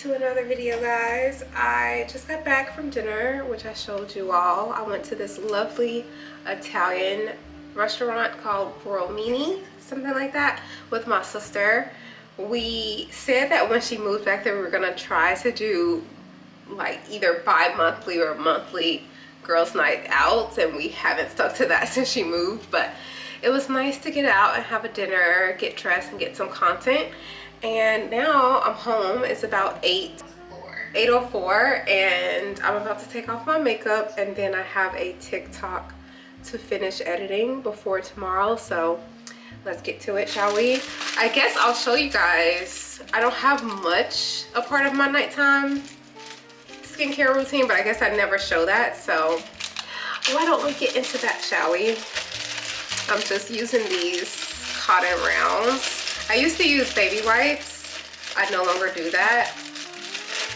to another video, guys. I just got back from dinner, which I showed you all. I went to this lovely Italian restaurant called Romini, something like that, with my sister. We said that when she moved back there, we were gonna try to do like either bi-monthly or monthly girls' night out, and we haven't stuck to that since she moved. But it was nice to get out and have a dinner, get dressed, and get some content. And now I'm home. It's about 8:04, and I'm about to take off my makeup, and then I have a TikTok to finish editing before tomorrow. So let's get to it, shall we? I guess I'll show you guys. I don't have much a part of my nighttime skincare routine, but I guess I never show that. So why don't we get into that, shall we? I'm just using these cotton rounds. I used to use baby wipes. I no longer do that.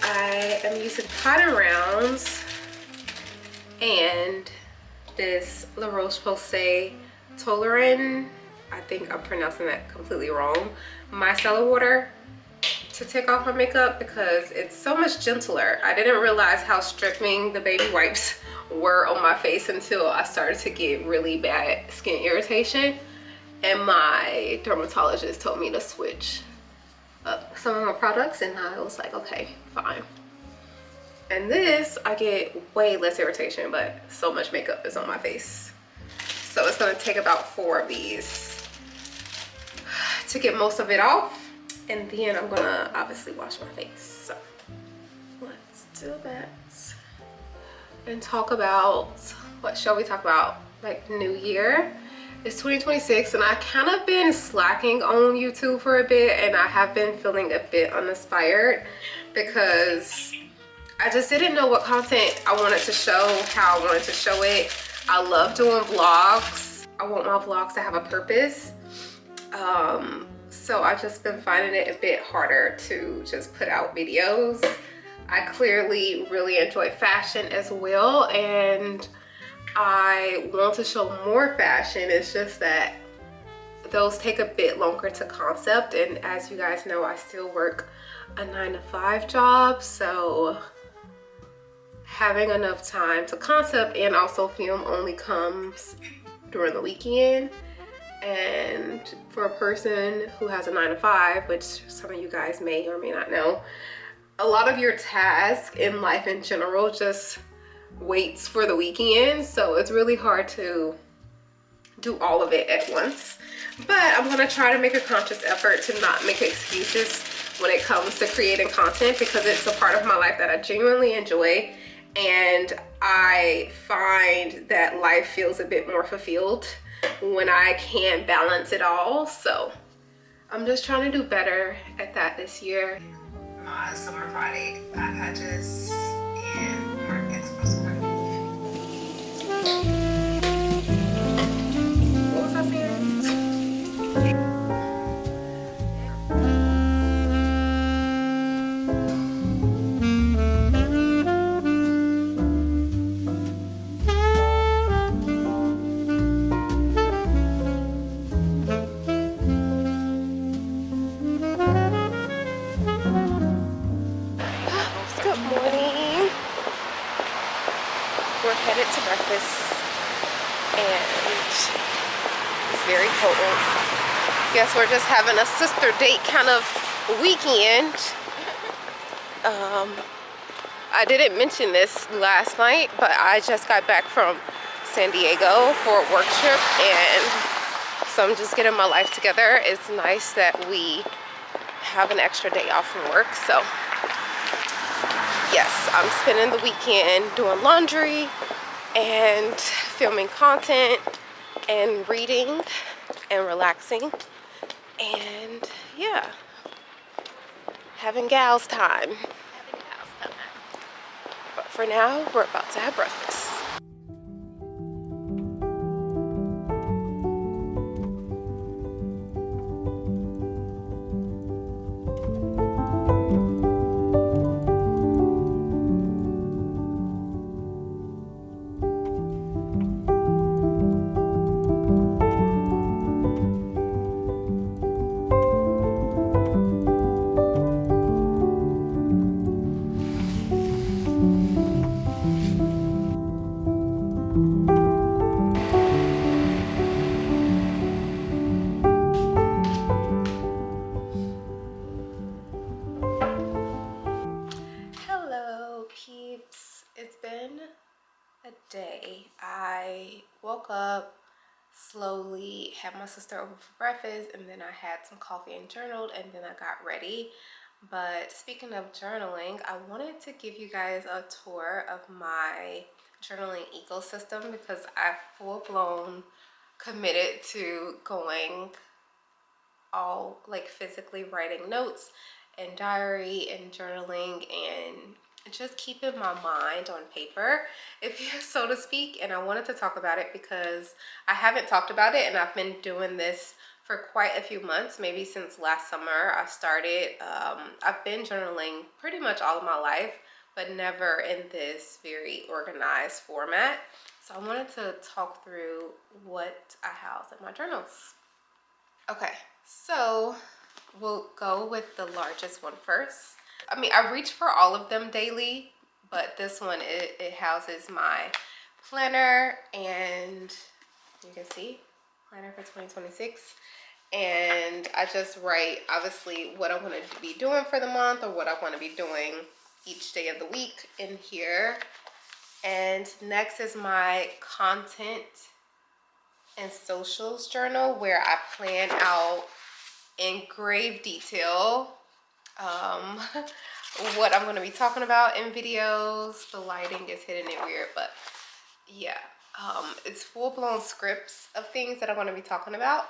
I am using cotton rounds and this La Roche-Posay Tolarin, I think I'm pronouncing that completely wrong, micellar water to take off my makeup because it's so much gentler. I didn't realize how stripping the baby wipes were on my face until I started to get really bad skin irritation, and my dermatologist told me to switch up some of my products, and I was like, okay, fine. And this, I get way less irritation, but so much makeup is on my face. So it's gonna take about 4 of these to get most of it off. And then I'm gonna obviously wash my face. So let's do that. And talk about, what shall we talk about? Like New Year. It's 2026, and I kind of been slacking on YouTube for a bit, and I have been feeling a bit uninspired because I just didn't know what content I wanted to show, how I wanted to show it. I love doing vlogs. I want my vlogs to have a purpose. So I've just been finding it a bit harder to just put out videos. I clearly really enjoy fashion as well, and I want to show more fashion. It's just that those take a bit longer to concept, and as you guys know, I still work a 9-to-5 job, so having enough time to concept and also film only comes during the weekend. And for a person who has a 9-to-5, which some of you guys may or may not know, a lot of your tasks in life in general just waits for the weekend, so it's really hard to do all of it at once. But I'm gonna try to make a conscious effort to not make excuses when it comes to creating content, because it's a part of my life that I genuinely enjoy, and I find that life feels a bit more fulfilled when I can balance it all. So I'm just trying to do better at that this year. My summer Friday back patches and more espresso. What was I saying? Good morning. We're headed to breakfast, and it's very cold. Guess we're just having a sister date kind of weekend. I didn't mention this last night, but I just got back from San Diego for a work trip, and so I'm just getting my life together. It's nice that we have an extra day off from work. So yes, I'm spending the weekend doing laundry and filming content and reading and relaxing, and yeah, having gals time. But for now, we're about to have breakfast. day. I woke up slowly, had my sister over for breakfast, and then I had some coffee and journaled, and then I got ready. But speaking of journaling, I wanted to give you guys a tour of my journaling ecosystem because I've full-blown committed to going all like physically writing notes and diary and journaling and just keeping my mind on paper, if you so to speak. And I wanted to talk about it because I haven't talked about it, and I've been doing this for quite a few months, maybe since last summer I started. I've been journaling pretty much all of my life, but never in this very organized format. So I wanted to talk through what I house in my journals. Okay, so we'll go with the largest one first. I mean, I reach for all of them daily, but this one, it houses my planner, and you can see, planner for 2026. And I just write, obviously, what I want to be doing for the month or what I want to be doing each day of the week in here. And next is my content and socials journal, where I plan out in grave detail what I'm going to be talking about in videos. The lighting is hitting it weird, but yeah, it's full-blown scripts of things that I'm going to be talking about,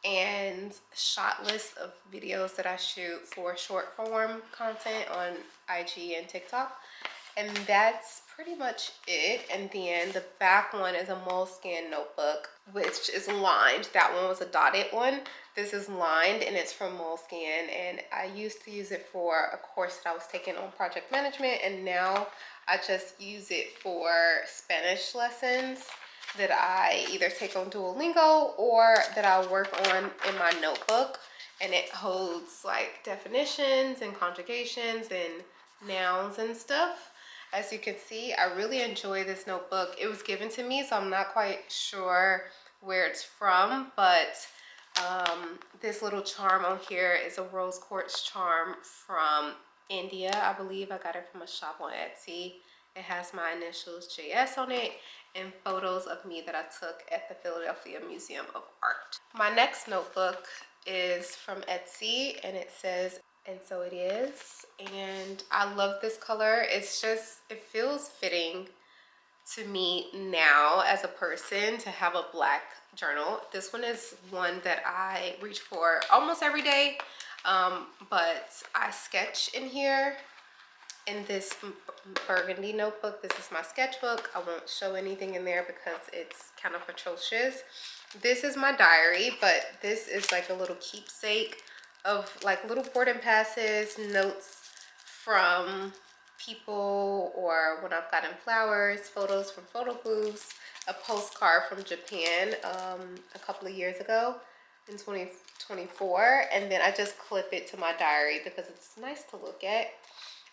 and shot list of videos that I shoot for short form content on IG and TikTok. And that's pretty much it. And then the back one is a moleskin notebook, which is lined. That one was a dotted one. This is lined, and it's from Moleskin. And I used to use it for a course that I was taking on project management, and now I just use it for Spanish lessons that I either take on Duolingo or that I work on in my notebook. And it holds like definitions and conjugations and nouns and stuff. As you can see, I really enjoy this notebook. It was given to me, so I'm not quite sure where it's from, but this little charm on here is a rose quartz charm from India. I believe I got it from a shop on Etsy. It has my initials JS on it and photos of me that I took at the Philadelphia Museum of Art. My next notebook is from Etsy, and it says "And So It Is," and I love this color. It's just, it feels fitting to me now as a person to have a black journal. This one is one that I reach for almost every day, but I sketch in here in this burgundy notebook. This is my sketchbook. I won't show anything in there because it's kind of atrocious. This is my diary, but this is like a little keepsake of like little boarding passes, notes from people, or when I've gotten flowers, photos from photo booths, a postcard from Japan a couple of years ago in 2024, and then I just clip it to my diary because it's nice to look at.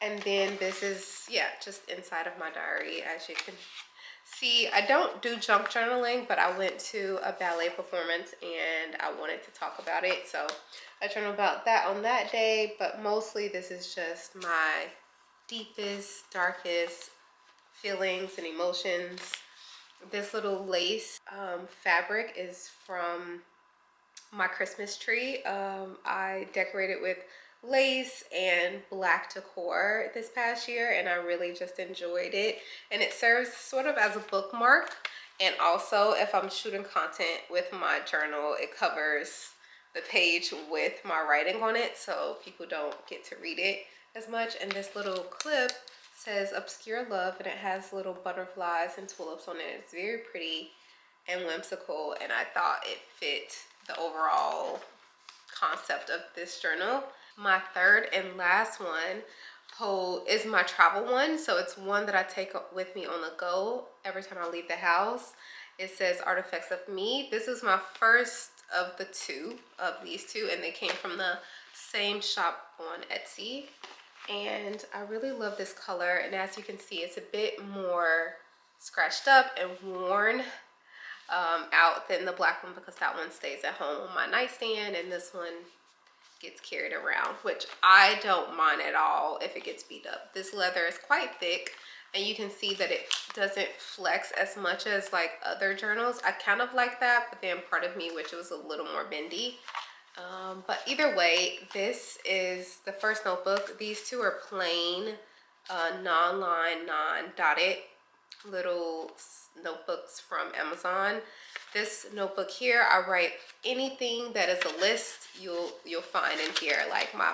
And then this is, yeah, just inside of my diary. As you can see, I don't do junk journaling, but I went to a ballet performance and I wanted to talk about it, so I journal about that on that day. But mostly this is just my deepest, darkest feelings and emotions. This little lace fabric is from my Christmas tree. I decorated with lace and black decor this past year, and I really just enjoyed it. And it serves sort of as a bookmark, and also if I'm shooting content with my journal, it covers the page with my writing on it, so people don't get to read it as much. And this little clip says "Obscure Love," and it has little butterflies and tulips on it. It's very pretty and whimsical, and I thought it fit the overall concept of this journal. My third and last one is my travel one, so it's one that I take with me on the go every time I leave the house. It says "Artifacts of Me." This is my first of these two, and they came from the same shop on Etsy, and I really love this color. And as you can see, it's a bit more scratched up and worn out than the black one, because that one stays at home on my nightstand, and this one gets carried around, which I don't mind at all if it gets beat up. This leather is quite thick. and you can see that it doesn't flex as much as like other journals. I kind of like that, but then part of me wish it was a little more bendy. But either way, this is the first notebook. These two are plain, non-line, non-dotted little notebooks from Amazon. This notebook here, I write anything that is a list, you'll find in here, like my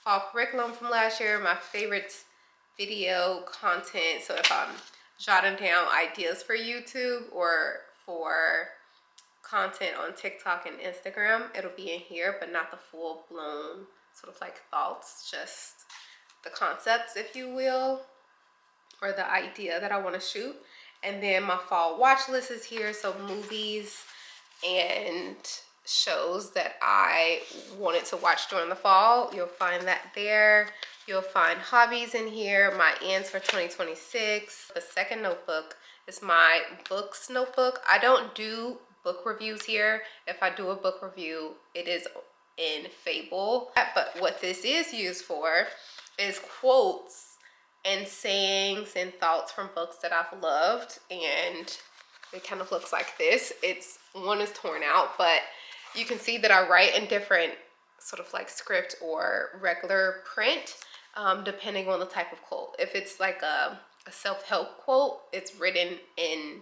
fall curriculum from last year, my favorite video content. So if I'm jotting down ideas for YouTube or for content on TikTok and Instagram, it'll be in here, but not the full-blown sort of like thoughts, just the concepts, if you will, or the idea that I want to shoot. And then my fall watch list is here, so movies and shows that I wanted to watch during the fall, you'll find that there. You'll find hobbies in here, my ends for 2026. The second notebook is my books notebook. I don't do book reviews here. If I do a book review, it is in Fable. But what this is used for is quotes and sayings and thoughts from books that I've loved, and it kind of looks like this. One is torn out, but you can see that I write in different sort of like script or regular print, depending on the type of quote. If it's like a self-help quote, it's written in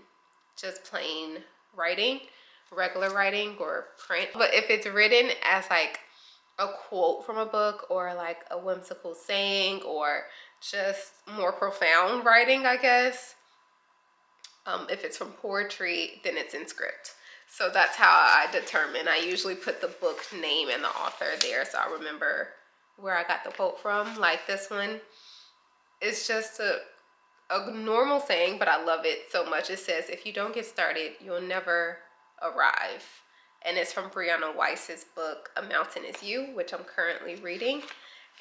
just plain writing, regular writing or print. But if it's written as like a quote from a book or like a whimsical saying or just more profound writing, I guess, if it's from poetry, then it's in script. So that's how I determine. I usually put the book name and the author there, so I remember where I got the quote from. Like this one, it's just a normal saying, but I love it so much. It says, "If you don't get started, you'll never arrive." And it's from Brianna Weiss's book, A Mountain Is You, which I'm currently reading.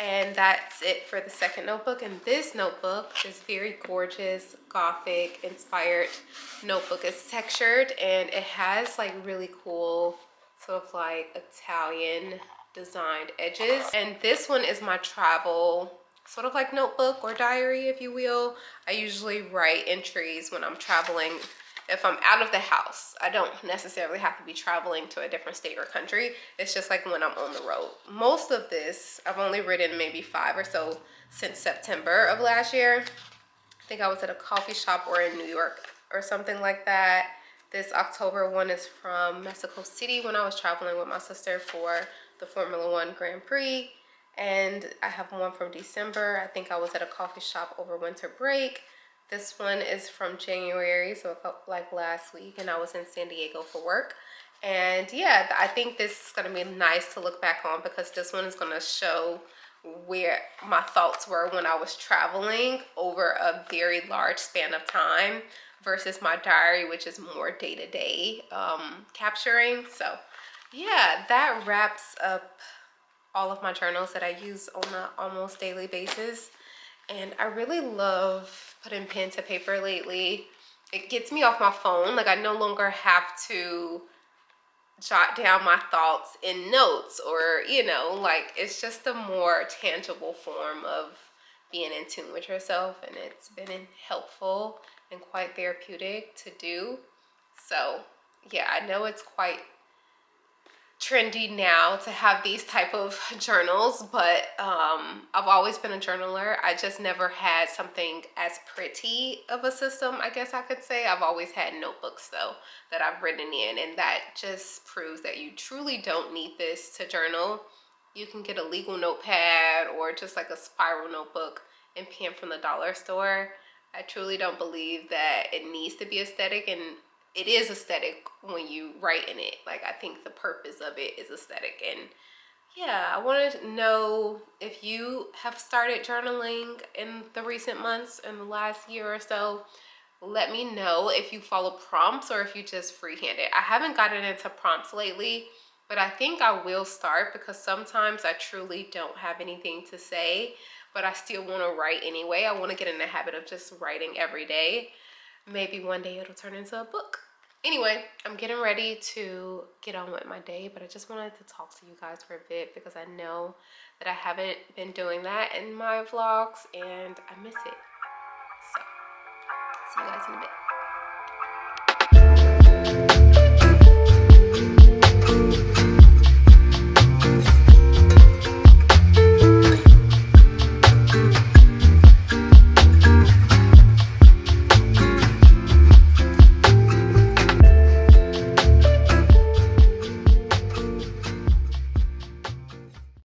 And that's it for the second notebook. And this notebook is very gorgeous, gothic inspired notebook. It's textured and it has like really cool sort of like Italian designed edges. And this one is my travel sort of like notebook or diary, if you will. I usually write entries when I'm traveling. If I'm out of the house, I don't necessarily have to be traveling to a different state or country. It's just like when I'm on the road. Most of this, I've only written maybe 5 or so since September of last year. I think I was at a coffee shop or in New York or something like that. This October one is from Mexico City when I was traveling with my sister for the Formula One Grand Prix. And I have one from December. I think I was at a coffee shop over winter break. This one is from January, so like last week, and I was in San Diego for work. And yeah, I think this is gonna be nice to look back on because this one is gonna show where my thoughts were when I was traveling over a very large span of time versus my diary, which is more day-to-day capturing. So yeah, that wraps up all of my journals that I use on an almost daily basis. And I really love putting pen to paper lately. It gets me off my phone. Like I no longer have to jot down my thoughts in notes or, you know, like it's just a more tangible form of being in tune with yourself. And it's been helpful and quite therapeutic to do. So yeah, I know it's quite trendy now to have these type of journals, but I've always been a journaler. I just never had something as pretty of a system, I guess I could say. I've always had notebooks though that I've written in, and that just proves that you truly don't need this to journal. You can get a legal notepad or just like a spiral notebook and pen from the dollar store. I truly don't believe that it needs to be aesthetic, and it is aesthetic when you write in it. Like I think the purpose of it is aesthetic. And yeah, I wanted to know if you have started journaling in the recent months, in the last year or so. Let me know if you follow prompts or if you just freehand it. I haven't gotten into prompts lately, but I think I will start because sometimes I truly don't have anything to say, but I still want to write anyway. I want to get in the habit of just writing every day. Maybe one day it'll turn into a book. Anyway, I'm getting ready to get on with my day, but I just wanted to talk to you guys for a bit because I know that I haven't been doing that in my vlogs and I miss it. So see you guys in a bit.